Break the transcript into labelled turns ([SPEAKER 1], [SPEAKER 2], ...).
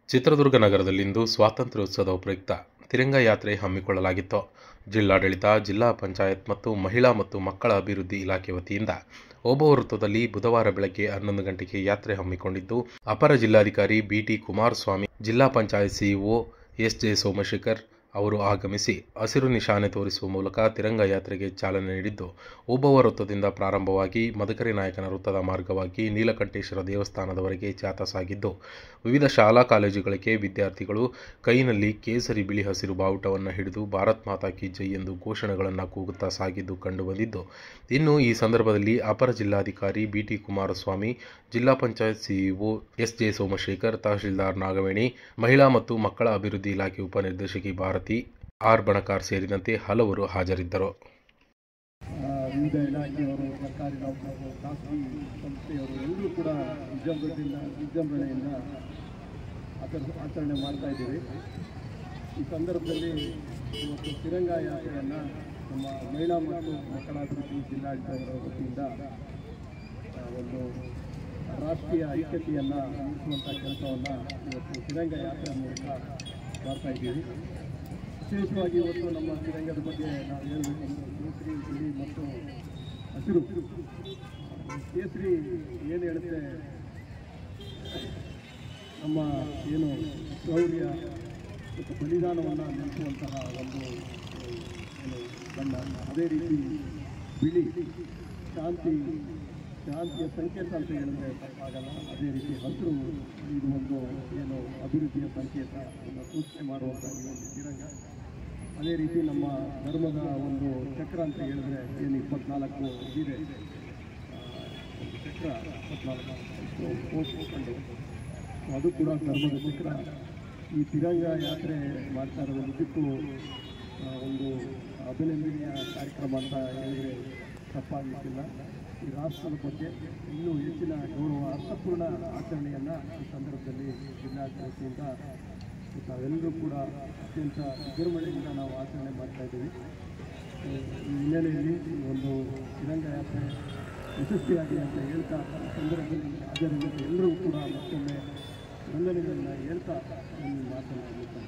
[SPEAKER 1] ಚಿತ್ರದುರ್ಗ ನಗರದಲ್ಲಿಂದು ಸ್ವಾತಂತ್ರ್ಯೋತ್ಸವದ ಪ್ರಯುಕ್ತ ತಿರಂಗ ಯಾತ್ರೆ ಹಮ್ಮಿಕೊಳ್ಳಲಾಗಿತ್ತು. ಜಿಲ್ಲಾಡಳಿತ, ಜಿಲ್ಲಾ ಪಂಚಾಯತ್ ಮತ್ತು ಮಹಿಳಾ ಮತ್ತು ಮಕ್ಕಳ ಅಭಿವೃದ್ಧಿ ಇಲಾಖೆ ವತಿಯಿಂದ ಓಬವ್ವ ವೃತ್ತದಲ್ಲಿ ಬುಧವಾರ ಬೆಳಗ್ಗೆ 11 ಗಂಟೆಗೆ ಯಾತ್ರೆ ಹಮ್ಮಿಕೊಂಡಿದ್ದು, ಅಪರ ಜಿಲ್ಲಾಧಿಕಾರಿ ಬಿ.ಟಿ. ಕುಮಾರಸ್ವಾಮಿ, ಜಿಲ್ಲಾ ಪಂಚಾಯತ್ ಸಿಇಒ ಎಸ್.ಜೆ. ಸೋಮಶೇಖರ್ ಅವರು ಆಗಮಿಸಿ ಹಸಿರು ನಿಶಾನೆ ತೋರಿಸುವ ಮೂಲಕ ತಿರಂಗ ಯಾತ್ರೆಗೆ ಚಾಲನೆ ನೀಡಿದ್ದು, ಓಬವ್ವ ವೃತ್ತದಿಂದ ಪ್ರಾರಂಭವಾಗಿ ಮದಕರಿ ನಾಯಕನ ವೃತ್ತದ ಮಾರ್ಗವಾಗಿ ನೀಲಕಂಠೇಶ್ವರ ದೇವಸ್ಥಾನದವರೆಗೆ ಜಾಥಾ ಸಾಗಿದ್ದು, ವಿವಿಧ ಶಾಲಾ ಕಾಲೇಜುಗಳಿಗೆ ವಿದ್ಯಾರ್ಥಿಗಳು ಕೈನಲ್ಲಿ ಕೇಸರಿ ಬಿಳಿ ಹಸಿರು ಬಾವುಟವನ್ನು ಹಿಡಿದು ಭಾರತ್ ಮಾತಾ ಕಿ ಜೈ ಎಂದು ಘೋಷಣೆಗಳನ್ನು ಕೂಗುತ್ತಾ ಸಾಗಿದ್ದು ಕಂಡುಬಂದಿದ್ದು, ಇನ್ನು ಈ ಸಂದರ್ಭದಲ್ಲಿ ಅಪರ ಜಿಲ್ಲಾಧಿಕಾರಿ ಬಿ.ಟಿ. ಕುಮಾರಸ್ವಾಮಿ, ಜಿಲ್ಲಾ ಪಂಚಾಯತ್ ಸಿಇಒ ಎಸ್.ಜೆ. ಸೋಮಶೇಖರ್, ತಹಶೀಲ್ದಾರ್ ನಾಗವೇಣಿ, ಮಹಿಳಾ ಮತ್ತು ಮಕ್ಕಳ ಅಭಿವೃದ್ಧಿ ಇಲಾಖೆ ಉಪನಿರ್ದೇಶಕಿ ಭಾರತಿ ಆರ್. ಬಣಕಾರ್ ಸೇರಿದಂತೆ ಹಲವರು ಹಾಜರಿದ್ದರು.
[SPEAKER 2] ವಿವಿಧ ಇಲಾಖೆಯವರು, ಸರ್ಕಾರಿ ನೌಕರರು, ಖಾಸಗಿ ಸಂಸ್ಥೆಯವರು ಎಲ್ಲರೂ ಕೂಡ ವಿಜೃಂಭಣೆಯಿಂದ ಆಚರಣೆ ಮಾಡ್ತಾ ಇದ್ದೀವಿ. ಈ ಸಂದರ್ಭದಲ್ಲಿ ಇವತ್ತು ತಿರಂಗ ಯಾತ್ರೆಯನ್ನು ನಮ್ಮ ಮಹಿಳಾ ಮತ್ತು ಮಕ್ಕಳ ಅಭಿವೃದ್ಧಿ ಜಿಲ್ಲಾಡಳಿತದ ವತಿಯಿಂದ ಒಂದು ರಾಷ್ಟ್ರೀಯ ಐಕ್ಯತೆಯನ್ನು ಮೂಡಿಸುವಂಥ ಕೆಲಸವನ್ನು ಇವತ್ತು ತಿರಂಗ ಯಾತ್ರೆ ಮೂಲಕ ಮಾಡ್ತಾ ಇದ್ದೀವಿ. ವಿಶೇಷವಾಗಿ ಇವತ್ತು ನಮ್ಮ ತಿರಂಗದ ಬಗ್ಗೆ ನಾವು ಹೇಳಬೇಕಂದ್ರೆ ಕೇಸರಿ, ಬಿಳಿ ಮತ್ತು ಹಸಿರು. ಕೇಸರಿ ಏನು ಹೇಳುತ್ತೆ, ನಮ್ಮ ಏನು ಶೌರ್ಯ ಮತ್ತು ಬಲಿದಾನವನ್ನು ನೆನೆಸುವಂತಹ ಒಂದು ಬಣ್ಣ. ಅದೇ ರೀತಿ ಬಿಳಿ ಶಾಂತಿಯ ಸಂಕೇತ ಅಂತ ಹೇಳಿದ್ರೆ ತಪ್ಪಾಗಲ್ಲ. ಅದೇ ರೀತಿ ಹಸಿರು ಇದು ಒಂದು ಏನು ಅಭಿವೃದ್ಧಿಯ ಸಂಕೇತವನ್ನು ಸೂಚನೆ ಮಾಡುವಂಥ ಈ ಒಂದು ತಿರಂಗ. ಅದೇ ರೀತಿ ನಮ್ಮ ಧರ್ಮದ ಒಂದು ಚಕ್ರ ಅಂತ ಹೇಳಿದ್ರೆ ಏನು 24 ಇದೆ, ಚಕ್ರ 24 ಅದು ಕೂಡ ಧರ್ಮದ ಚಕ್ರ. ಈ ತಿರಂಗ ಯಾತ್ರೆ ಮಾಡ್ತಾ ಇರೋದು ನಿಜಕ್ಕೂ ಒಂದು ಅಭಿನಂದನೆಯ ಕಾರ್ಯಕ್ರಮ ಅಂತ ಹೇಳಿದರೆ ತಪ್ಪಾಗಲಿಕ್ಕಿಲ್ಲ. ಈ ರಾಷ್ಟ್ರದ ಬಗ್ಗೆ ಇನ್ನೂ ಹೆಚ್ಚಿನ ಗೌರವ, ಅರ್ಥಪೂರ್ಣ ಆಚರಣೆಯನ್ನು ಈ ಸಂದರ್ಭದಲ್ಲಿ ಜಿಲ್ಲಾಡಳಿತದಿಂದ ನಾವೆಲ್ಲರೂ ಕೂಡ ಅತ್ಯಂತ ವಿಜೃಂಭಣೆಯಿಂದ ನಾವು ಆಚರಣೆ ಮಾಡ್ತಾ ಇದ್ದೀವಿ. ಈ ಹಿನ್ನೆಲೆಯಲ್ಲಿ ಒಂದು ತಿರಂಗ ಯಾತ್ರೆ ಯಶಸ್ವಿಯಾಗಿದೆ ಅಂತ ಹೇಳ್ತಾ ಈ ಸಂದರ್ಭದಲ್ಲಿ ಹಾಜರಿದ್ದ ಎಲ್ಲರೂ ಕೂಡ ಮತ್ತೊಮ್ಮೆ ವಂದನೆಗಳನ್ನು ಹೇಳ್ತಾ ಮಾತನಾಡಲಿಕ್ಕೆ